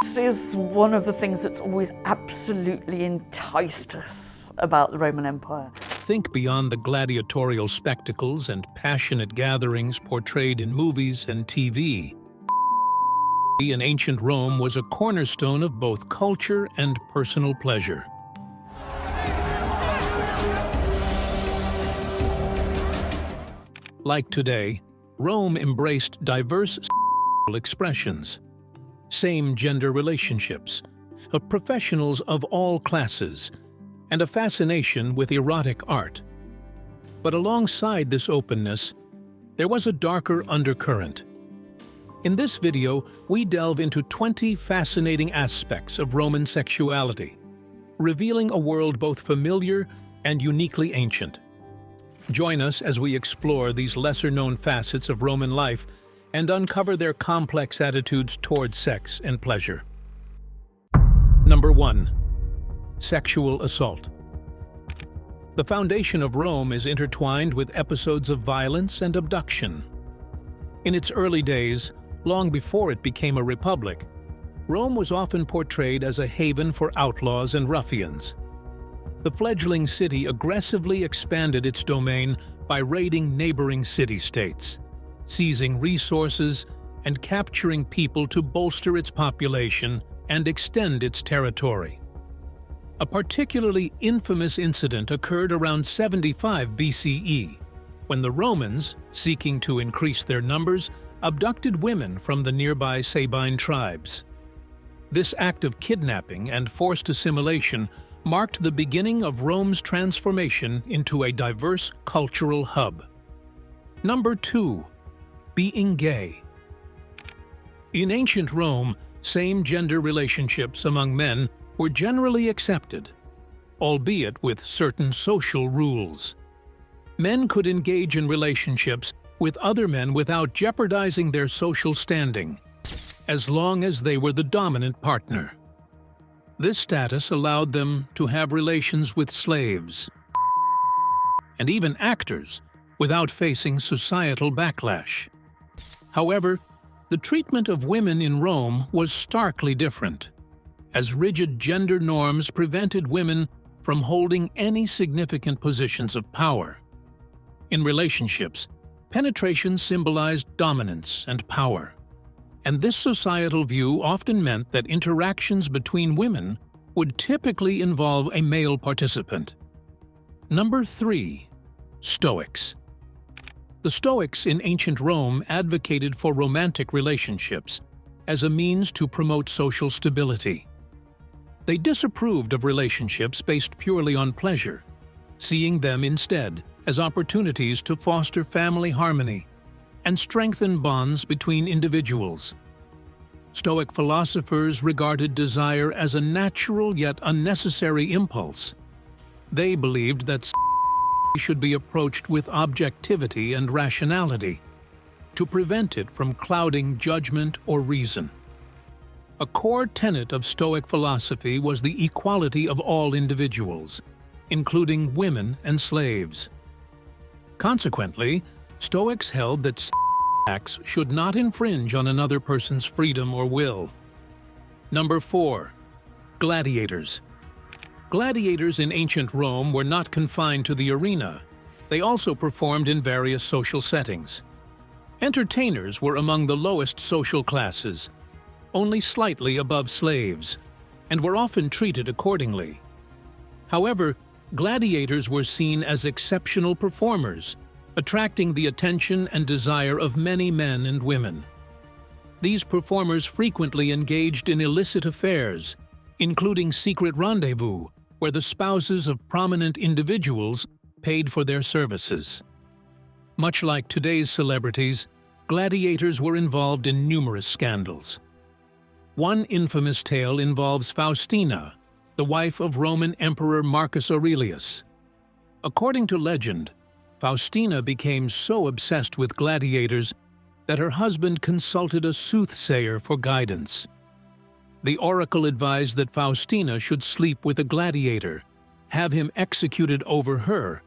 This is one of the things that's always absolutely enticed us about the Roman Empire. Think beyond the gladiatorial spectacles and passionate gatherings portrayed in movies and TV. In ancient Rome was a cornerstone of both culture and personal pleasure. Like today, Rome embraced diverse expressions, same-gender relationships, of professionals of all classes, and a fascination with erotic art. But alongside this openness, there was a darker undercurrent. In this video, we delve into 20 fascinating aspects of Roman sexuality, revealing a world both familiar and uniquely ancient. Join us as we explore these lesser-known facets of Roman life and uncover their complex attitudes towards sex and pleasure. Number 1. Sexual assault. The foundation of Rome is intertwined with episodes of violence and abduction. In its early days, long before it became a republic, Rome was often portrayed as a haven for outlaws and ruffians. The fledgling city aggressively expanded its domain by raiding neighboring city-states, seizing resources and capturing people to bolster its population and extend its territory. A particularly infamous incident occurred around 75 BCE, when the Romans, seeking to increase their numbers, abducted women from the nearby Sabine tribes. This act of kidnapping and forced assimilation marked the beginning of Rome's transformation into a diverse cultural hub. Number 2. Being gay. In ancient Rome, same-gender relationships among men were generally accepted, albeit with certain social rules. Men could engage in relationships with other men without jeopardizing their social standing, as long as they were the dominant partner. This status allowed them to have relations with slaves and even actors without facing societal backlash. However, the treatment of women in Rome was starkly different, as rigid gender norms prevented women from holding any significant positions of power. In relationships, penetration symbolized dominance and power, and this societal view often meant that interactions between women would typically involve a male participant. Number 3. Stoics. The Stoics in ancient Rome advocated for romantic relationships as a means to promote social stability. They disapproved of relationships based purely on pleasure, seeing them instead as opportunities to foster family harmony and strengthen bonds between individuals. Stoic philosophers regarded desire as a natural yet unnecessary impulse. They believed that should be approached with objectivity and rationality to prevent it from clouding judgment or reason. A core tenet of Stoic philosophy was the equality of all individuals, including women and slaves. Consequently, Stoics held that acts should not infringe on another person's freedom or will. Number 4. Gladiators. Gladiators in ancient Rome were not confined to the arena. They also performed in various social settings. Entertainers were among the lowest social classes, only slightly above slaves, and were often treated accordingly. However, gladiators were seen as exceptional performers, attracting the attention and desire of many men and women. These performers frequently engaged in illicit affairs, including secret rendezvous, where the spouses of prominent individuals paid for their services. Much like today's celebrities, gladiators were involved in numerous scandals. One infamous tale involves Faustina, the wife of Roman Emperor Marcus Aurelius. According to legend, Faustina became so obsessed with gladiators that her husband consulted a soothsayer for guidance. The oracle advised that Faustina should sleep with a gladiator, have him executed over her,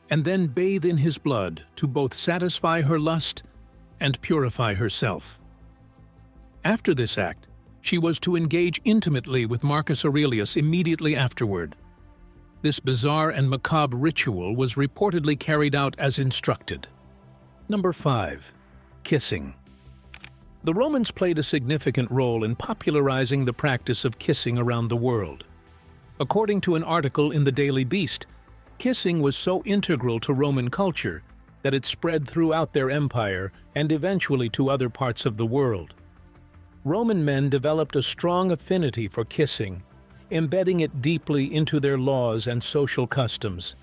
and then bathe in his blood to both satisfy her lust and purify herself. After this act, she was to engage intimately with Marcus Aurelius immediately afterward. This bizarre and macabre ritual was reportedly carried out as instructed. Number 5. Kissing. The Romans played a significant role in popularizing the practice of kissing around the world. According to an article in the Daily Beast, kissing was so integral to Roman culture that it spread throughout their empire and eventually to other parts of the world. Roman men developed a strong affinity for kissing, embedding it deeply into their laws and social customs.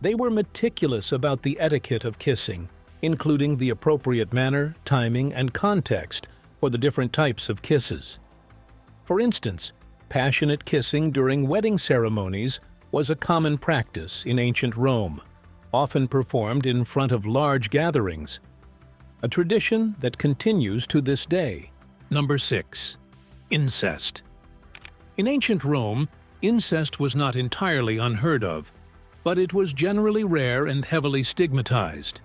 They were meticulous about the etiquette of kissing, including the appropriate manner, timing, and context for the different types of kisses. For instance, passionate kissing during wedding ceremonies was a common practice in ancient Rome, often performed in front of large gatherings, a tradition that continues to this day. Number 6. Incest. In ancient Rome, incest was not entirely unheard of, but it was generally rare and heavily stigmatized.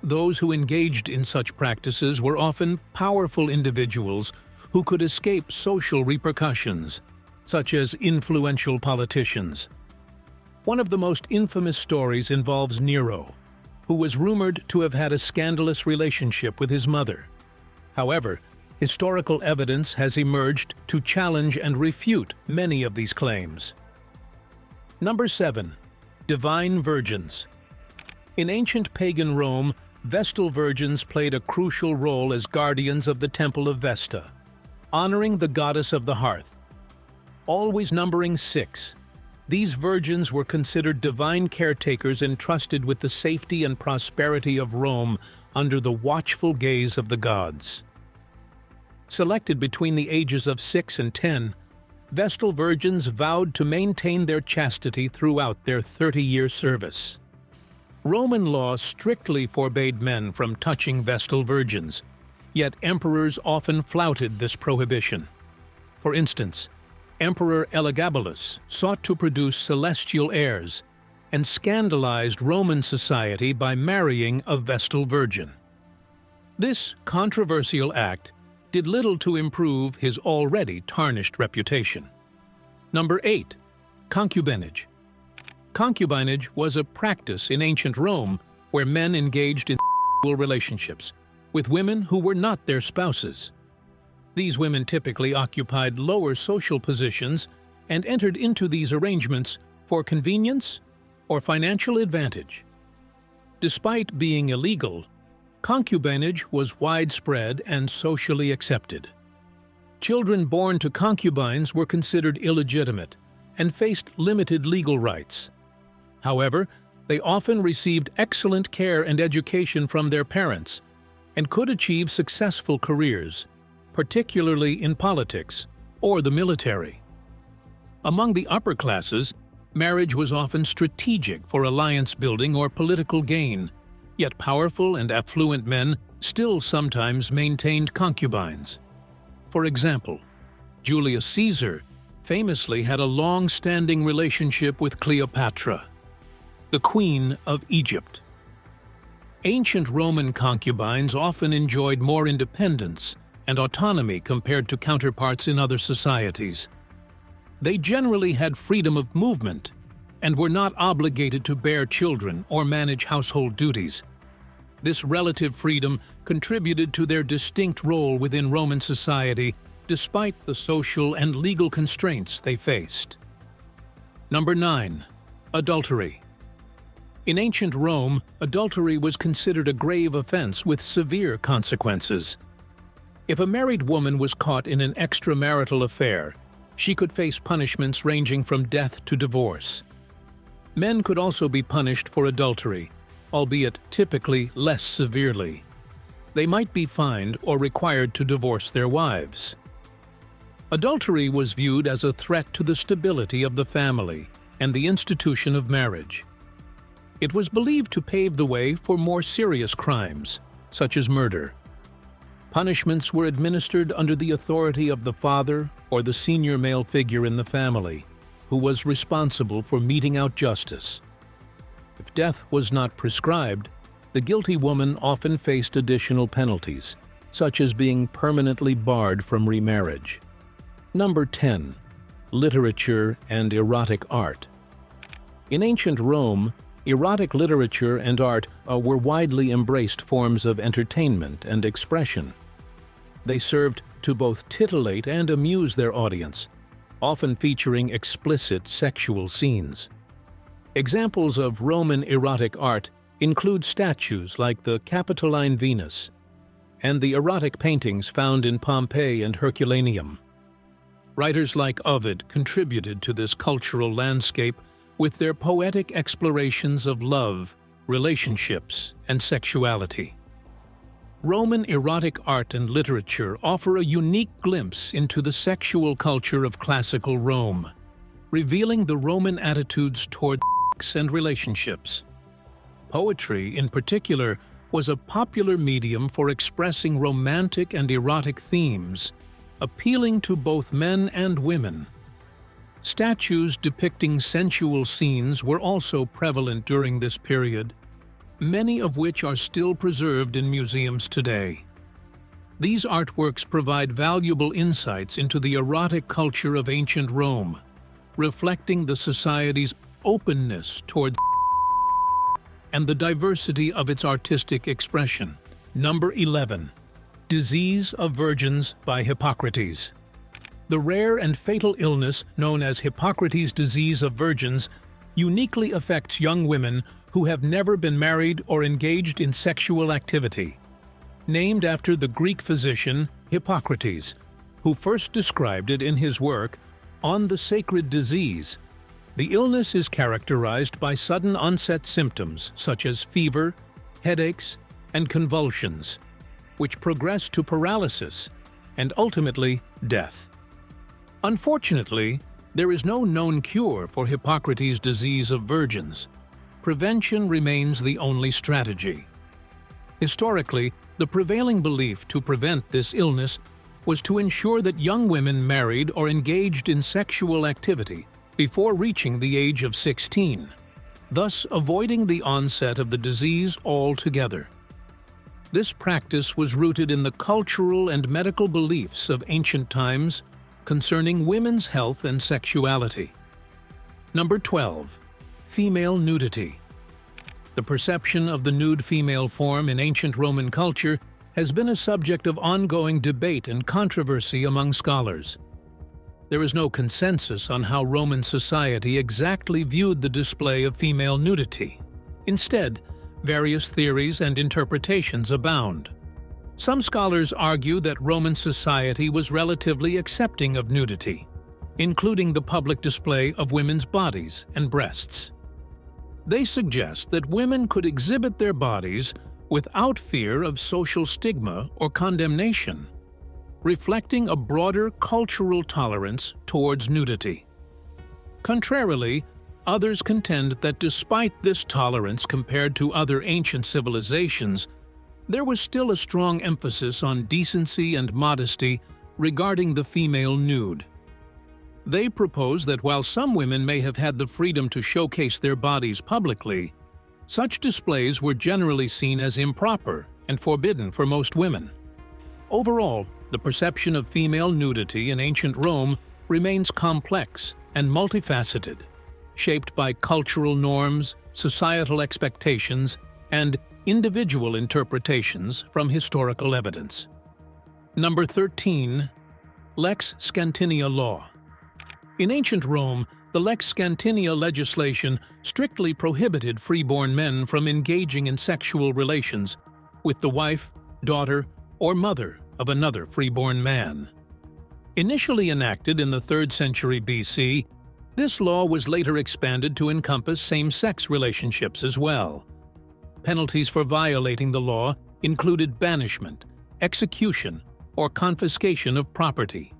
Those who engaged in such practices were often powerful individuals who could escape social repercussions, such as influential politicians. One of the most infamous stories involves Nero, who was rumored to have had a scandalous relationship with his mother. However, historical evidence has emerged to challenge and refute many of these claims. Number 7. Divine virgins. In ancient pagan Rome, Vestal virgins played a crucial role as guardians of the Temple of Vesta, honoring the goddess of the hearth. Always numbering 6, these virgins were considered divine caretakers entrusted with the safety and prosperity of Rome under the watchful gaze of the gods. Selected between the ages of 6 and 10, Vestal virgins vowed to maintain their chastity throughout their 30-year service. Roman law strictly forbade men from touching Vestal virgins, yet emperors often flouted this prohibition. For instance, Emperor Elagabalus sought to produce celestial heirs and scandalized Roman society by marrying a Vestal virgin. This controversial act did little to improve his already tarnished reputation. Number 8. Concubinage. Concubinage was a practice in ancient Rome where men engaged in sexual relationships with women who were not their spouses. These women typically occupied lower social positions and entered into these arrangements for convenience or financial advantage. Despite being illegal, concubinage was widespread and socially accepted. Children born to concubines were considered illegitimate and faced limited legal rights. However, they often received excellent care and education from their parents and could achieve successful careers, particularly in politics or the military. Among the upper classes, marriage was often strategic for alliance building or political gain, yet powerful and affluent men still sometimes maintained concubines. For example, Julius Caesar famously had a long-standing relationship with Cleopatra, the Queen of Egypt. Ancient Roman concubines often enjoyed more independence and autonomy compared to counterparts in other societies. They generally had freedom of movement and were not obligated to bear children or manage household duties. This relative freedom contributed to their distinct role within Roman society despite the social and legal constraints they faced. Number 9. Adultery. In ancient Rome, adultery was considered a grave offense with severe consequences. If a married woman was caught in an extramarital affair, she could face punishments ranging from death to divorce. Men could also be punished for adultery, albeit typically less severely. They might be fined or required to divorce their wives. Adultery was viewed as a threat to the stability of the family and the institution of marriage. It was believed to pave the way for more serious crimes, such as murder. Punishments were administered under the authority of the father or the senior male figure in the family, who was responsible for meting out justice. If death was not prescribed, the guilty woman often faced additional penalties, such as being permanently barred from remarriage. Number 10. Literature and erotic art. In ancient Rome, erotic literature and art were widely embraced forms of entertainment and expression. They served to both titillate and amuse their audience, often featuring explicit sexual scenes. Examples of Roman erotic art include statues like the Capitoline Venus and the erotic paintings found in Pompeii and Herculaneum. Writers like Ovid contributed to this cultural landscape with their poetic explorations of love, relationships, and sexuality. Roman erotic art and literature offer a unique glimpse into the sexual culture of classical Rome, revealing the Roman attitudes toward sex and relationships. Poetry, in particular, was a popular medium for expressing romantic and erotic themes, appealing to both men and women. Statues depicting sensual scenes were also prevalent during this period, many of which are still preserved in museums today. These artworks provide valuable insights into the erotic culture of ancient Rome, reflecting the society's openness toward and the diversity of its artistic expression. Number 11. Disease of Virgins by Hippocrates. The rare and fatal illness known as Hippocrates' disease of virgins uniquely affects young women who have never been married or engaged in sexual activity. Named after the Greek physician Hippocrates, who first described it in his work On the Sacred Disease, the illness is characterized by sudden onset symptoms such as fever, headaches, and convulsions, which progress to paralysis and ultimately death. Unfortunately, there is no known cure for Hippocrates' disease of virgins. Prevention remains the only strategy. Historically, the prevailing belief to prevent this illness was to ensure that young women married or engaged in sexual activity before reaching the age of 16, thus avoiding the onset of the disease altogether. This practice was rooted in the cultural and medical beliefs of ancient times concerning women's health and sexuality. Number 12. Female nudity. The perception of the nude female form in ancient Roman culture has been a subject of ongoing debate and controversy among scholars. There is no consensus on how Roman society exactly viewed the display of female nudity. Instead, various theories and interpretations abound. Some scholars argue that Roman society was relatively accepting of nudity, including the public display of women's bodies and breasts. They suggest that women could exhibit their bodies without fear of social stigma or condemnation, reflecting a broader cultural tolerance towards nudity. Contrarily, others contend that despite this tolerance compared to other ancient civilizations, there was still a strong emphasis on decency and modesty regarding the female nude. They propose that while some women may have had the freedom to showcase their bodies publicly, such displays were generally seen as improper and forbidden for most women. Overall, the perception of female nudity in ancient Rome remains complex and multifaceted, shaped by cultural norms, societal expectations, and individual interpretations from historical evidence. Number 13. Lex Scantinia Law. In ancient Rome, the Lex Scantinia legislation strictly prohibited freeborn men from engaging in sexual relations with the wife, daughter, or mother of another freeborn man. Initially enacted in the 3rd century BC, this law was later expanded to encompass same-sex relationships as well. Penalties for violating the law included banishment, execution, or confiscation of property.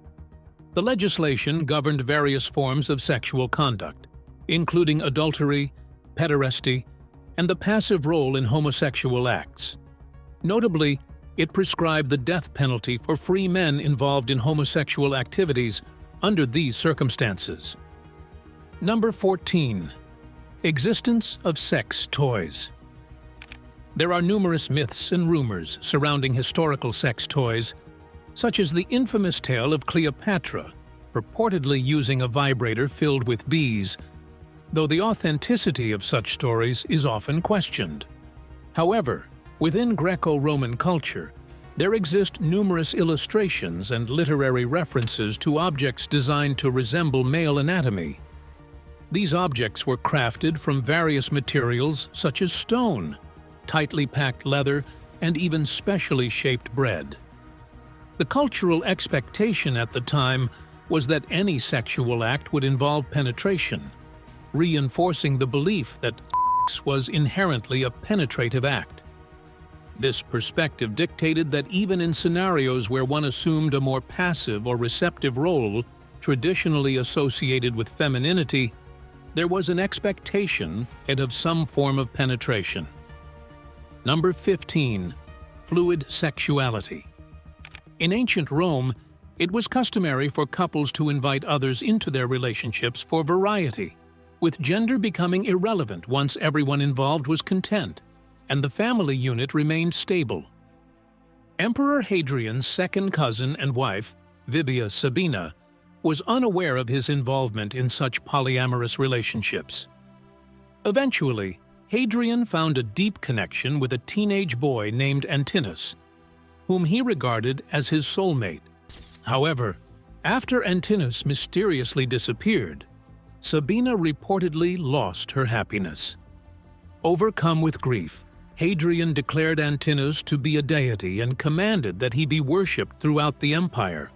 The legislation governed various forms of sexual conduct, including adultery, pederasty, and the passive role in homosexual acts. Notably, it prescribed the death penalty for free men involved in homosexual activities under these circumstances. Number 14. Existence of sex toys. There are numerous myths and rumors surrounding historical sex toys, such as the infamous tale of Cleopatra, purportedly using a vibrator filled with bees, though the authenticity of such stories is often questioned. However, within Greco-Roman culture, there exist numerous illustrations and literary references to objects designed to resemble male anatomy. These objects were crafted from various materials such as stone, tightly packed leather, and even specially shaped bread. The cultural expectation at the time was that any sexual act would involve penetration, reinforcing the belief that sex was inherently a penetrative act. This perspective dictated that even in scenarios where one assumed a more passive or receptive role traditionally associated with femininity, there was an expectation of some form of penetration. Number 15. Fluid sexuality. In ancient Rome, it was customary for couples to invite others into their relationships for variety, with gender becoming irrelevant once everyone involved was content and the family unit remained stable. Emperor Hadrian's second cousin and wife, Vibia Sabina, was unaware of his involvement in such polyamorous relationships. Eventually, Hadrian found a deep connection with a teenage boy named Antinous, whom he regarded as his soulmate. However, after Antinous mysteriously disappeared, Sabina reportedly lost her happiness. Overcome with grief, Hadrian declared Antinous to be a deity and commanded that he be worshipped throughout the empire.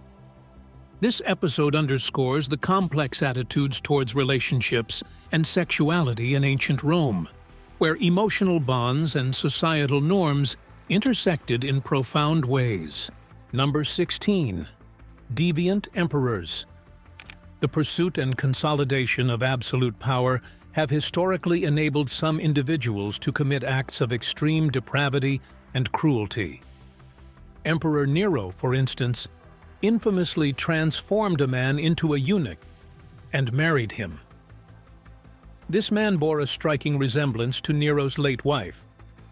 This episode underscores the complex attitudes towards relationships and sexuality in ancient Rome, where emotional bonds and societal norms intersected in profound ways. Number 16. Deviant emperors. The pursuit and consolidation of absolute power have historically enabled some individuals to commit acts of extreme depravity and cruelty. Emperor Nero, for instance, infamously transformed a man into a eunuch and married him. This man bore a striking resemblance to Nero's late wife,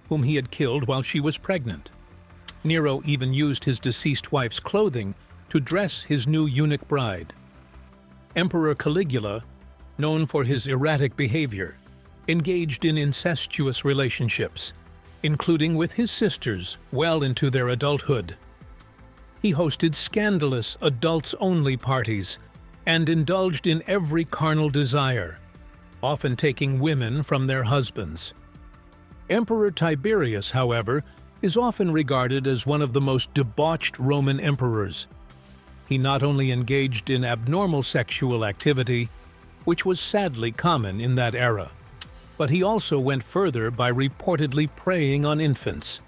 whom he had killed while she was pregnant. Nero even used his deceased wife's clothing to dress his new eunuch bride. Emperor Caligula, known for his erratic behavior, engaged in incestuous relationships, including with his sisters well into their adulthood. He hosted scandalous adults-only parties and indulged in every carnal desire, often taking women from their husbands. Emperor Tiberius, however, is often regarded as one of the most debauched Roman emperors. He not only engaged in abnormal sexual activity, which was sadly common in that era, but he also went further by reportedly preying on infants,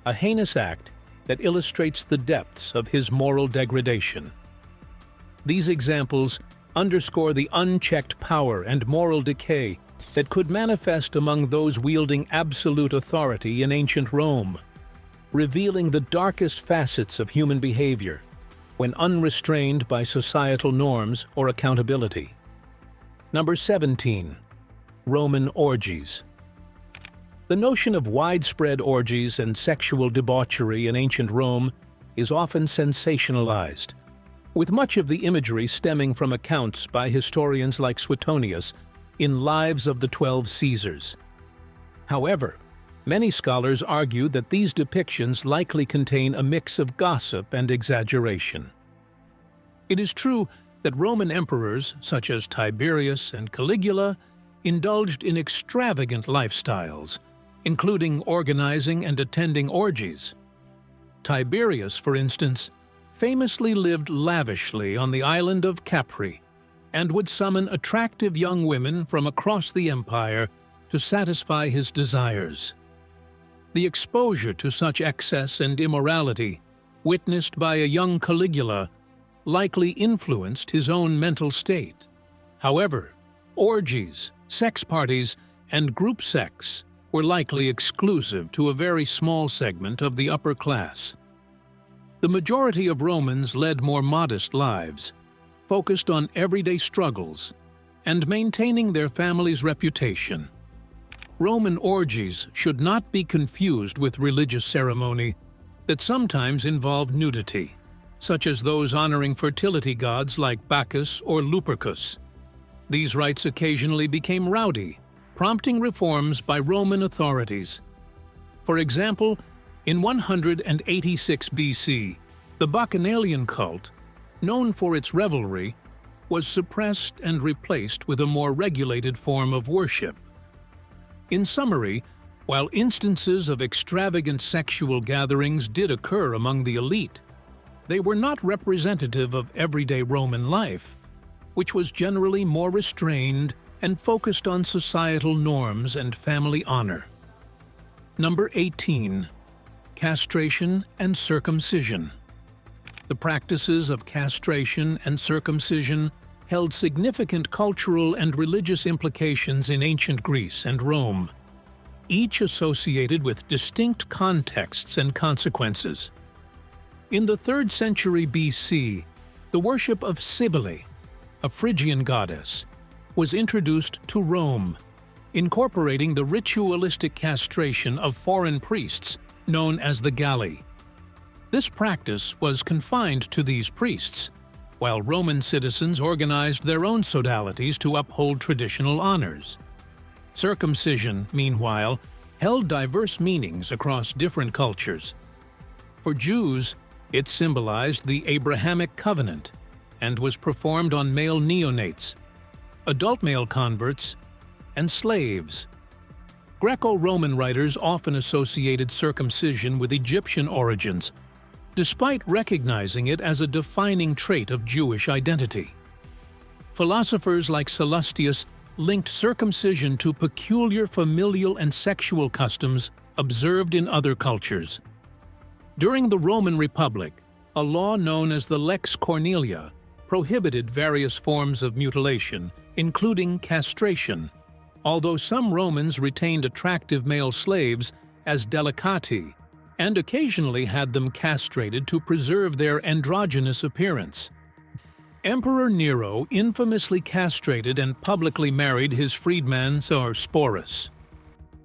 a heinous act that illustrates the depths of his moral degradation. These examples underscore the unchecked power and moral decay that could manifest among those wielding absolute authority in ancient Rome, revealing the darkest facets of human behavior when unrestrained by societal norms or accountability. Number 17. Roman orgies. The notion of widespread orgies and sexual debauchery in ancient Rome is often sensationalized, with much of the imagery stemming from accounts by historians like Suetonius in Lives of the 12 Caesars. However, many scholars argue that these depictions likely contain a mix of gossip and exaggeration. It is true that Roman emperors such as Tiberius and Caligula indulged in extravagant lifestyles, including organizing and attending orgies. Tiberius, for instance, famously lived lavishly on the island of Capri and would summon attractive young women from across the empire to satisfy his desires. The exposure to such excess and immorality, witnessed by a young Caligula, likely influenced his own mental state. However, orgies, sex parties, and group sex were likely exclusive to a very small segment of the upper class. The majority of Romans led more modest lives, focused on everyday struggles, and maintaining their family's reputation. Roman orgies should not be confused with religious ceremony that sometimes involved nudity. such as those honoring fertility gods like Bacchus or Lupercus. These rites occasionally became rowdy, prompting reforms by Roman authorities. For example, in 186 BC, the Bacchanalian cult, known for its revelry, was suppressed and replaced with a more regulated form of worship. In summary, while instances of extravagant sexual gatherings did occur among the elite, they were not representative of everyday Roman life, which was generally more restrained and focused on societal norms and family honor. Number 18. Castration and circumcision. The practices of castration and circumcision held significant cultural and religious implications in ancient Greece and Rome, each associated with distinct contexts and consequences. In the 3rd century BC, the worship of Cybele, a Phrygian goddess, was introduced to Rome, incorporating the ritualistic castration of foreign priests known as the Galli. This practice was confined to these priests, while Roman citizens organized their own sodalities to uphold traditional honors. Circumcision, meanwhile, held diverse meanings across different cultures. For Jews, it symbolized the Abrahamic covenant and was performed on male neonates, adult male converts, and slaves. Greco-Roman writers often associated circumcision with Egyptian origins, despite recognizing it as a defining trait of Jewish identity. Philosophers like Sallustius linked circumcision to peculiar familial and sexual customs observed in other cultures. During the Roman Republic, a law known as the Lex Cornelia prohibited various forms of mutilation, including castration, although some Romans retained attractive male slaves as delicati and occasionally had them castrated to preserve their androgynous appearance. Emperor Nero infamously castrated and publicly married his freedman Sporus.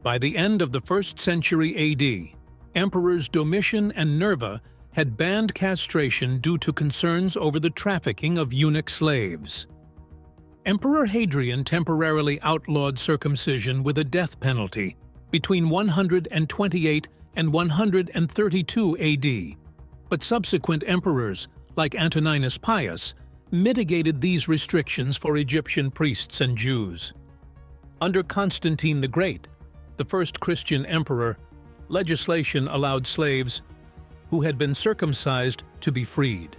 By the end of the 1st century AD, Emperors Domitian and Nerva had banned castration due to concerns over the trafficking of eunuch slaves. Emperor Hadrian temporarily outlawed circumcision with a death penalty between 128 and 132 AD, but subsequent emperors, like Antoninus Pius, mitigated these restrictions for Egyptian priests and Jews. Under Constantine the Great, the first Christian emperor, legislation allowed slaves who had been circumcised to be freed.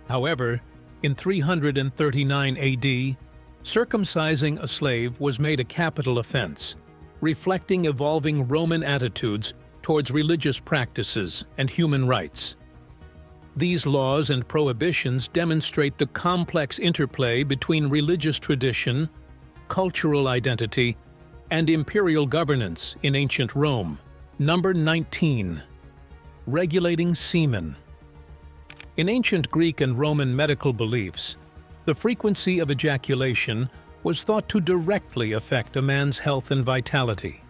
However, in 339 AD, circumcising a slave was made a capital offense, reflecting evolving Roman attitudes towards religious practices and human rights. These laws and prohibitions demonstrate the complex interplay between religious tradition, cultural identity, and imperial governance in ancient Rome. Number 19. Regulating semen. In ancient Greek and Roman medical beliefs, the frequency of ejaculation was thought to directly affect a man's health and vitality.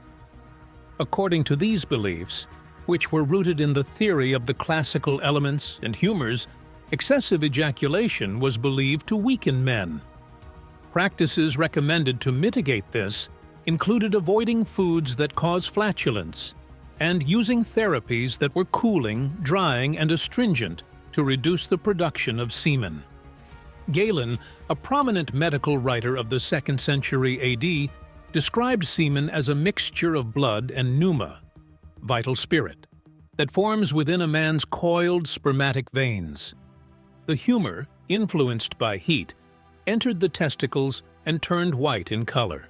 According to these beliefs, which were rooted in the theory of the classical elements and humors, excessive ejaculation was believed to weaken men. Practices recommended to mitigate this included avoiding foods that cause flatulence and using therapies that were cooling, drying, and astringent to reduce the production of semen. Galen, a prominent medical writer of the 2nd century AD, described semen as a mixture of blood and pneuma, vital spirit, that forms within a man's coiled spermatic veins. The humor, influenced by heat, entered the testicles and turned white in color.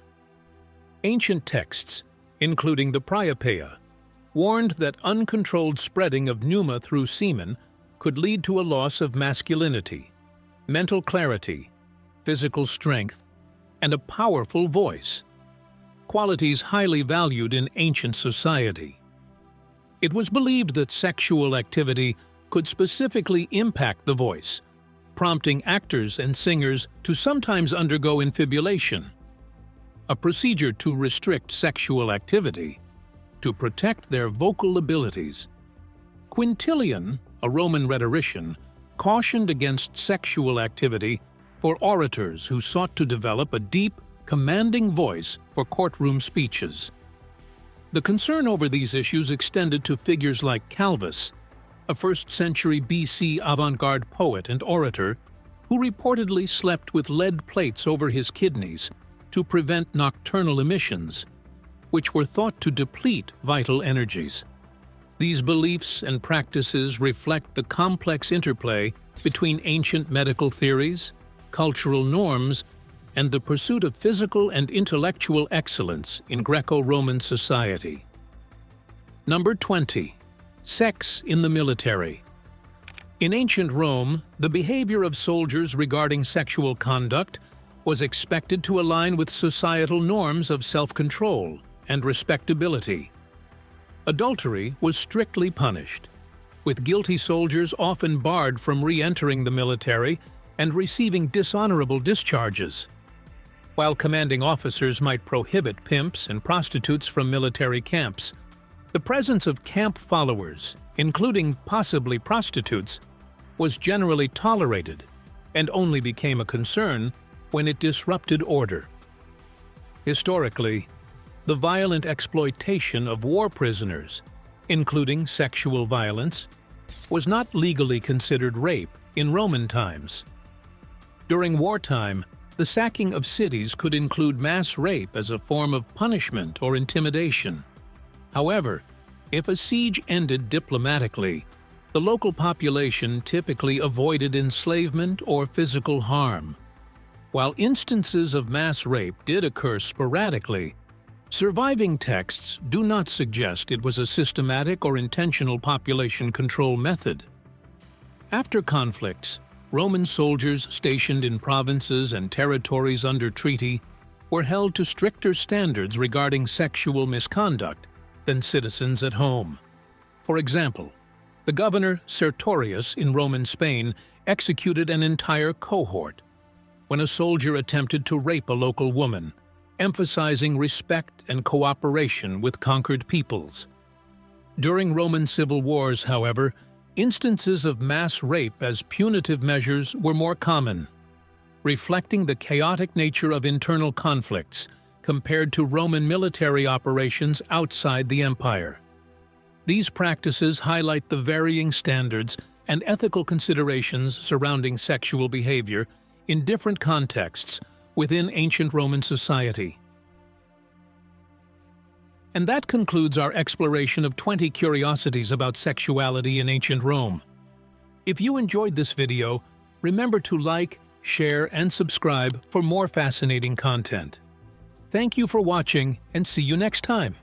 Ancient texts, including the Priapeia, warned that uncontrolled spreading of pneuma through semen could lead to a loss of masculinity, mental clarity, physical strength, and a powerful voice, qualities highly valued in ancient society. It was believed that sexual activity could specifically impact the voice, prompting actors and singers to sometimes undergo infibulation, a procedure to restrict sexual activity to protect their vocal abilities. Quintilian, a Roman rhetorician, cautioned against sexual activity for orators who sought to develop a deep, commanding voice for courtroom speeches. The concern over these issues extended to figures like Calvus, a 1st century BC avant-garde poet and orator who reportedly slept with lead plates over his kidneys to prevent nocturnal emissions, which were thought to deplete vital energies. These beliefs and practices reflect the complex interplay between ancient medical theories, cultural norms, and the pursuit of physical and intellectual excellence in Greco-Roman society. Number 20. Sex in the military. In ancient Rome, the behavior of soldiers regarding sexual conduct was expected to align with societal norms of self-control and respectability. Adultery was strictly punished, with guilty soldiers often barred from re-entering the military and receiving dishonorable discharges. While commanding officers might prohibit pimps and prostitutes from military camps, the presence of camp followers, including possibly prostitutes, was generally tolerated and only became a concern when it disrupted order. Historically, the violent exploitation of war prisoners, including sexual violence, was not legally considered rape in Roman times. During wartime, the sacking of cities could include mass rape as a form of punishment or intimidation. However, if a siege ended diplomatically, the local population typically avoided enslavement or physical harm. While instances of mass rape did occur sporadically, surviving texts do not suggest it was a systematic or intentional population control method. After conflicts, Roman soldiers stationed in provinces and territories under treaty were held to stricter standards regarding sexual misconduct than citizens at home. For example, the governor Sertorius in Roman Spain executed an entire cohort when a soldier attempted to rape a local woman, emphasizing respect and cooperation with conquered peoples. During Roman civil wars, however, instances of mass rape as punitive measures were more common, reflecting the chaotic nature of internal conflicts compared to Roman military operations outside the empire. These practices highlight the varying standards and ethical considerations surrounding sexual behavior in different contexts within ancient Roman society. And that concludes our exploration of 20 curiosities about sexuality in ancient Rome. If you enjoyed this video, remember to like, share, and subscribe for more fascinating content. Thank you for watching, and see you next time.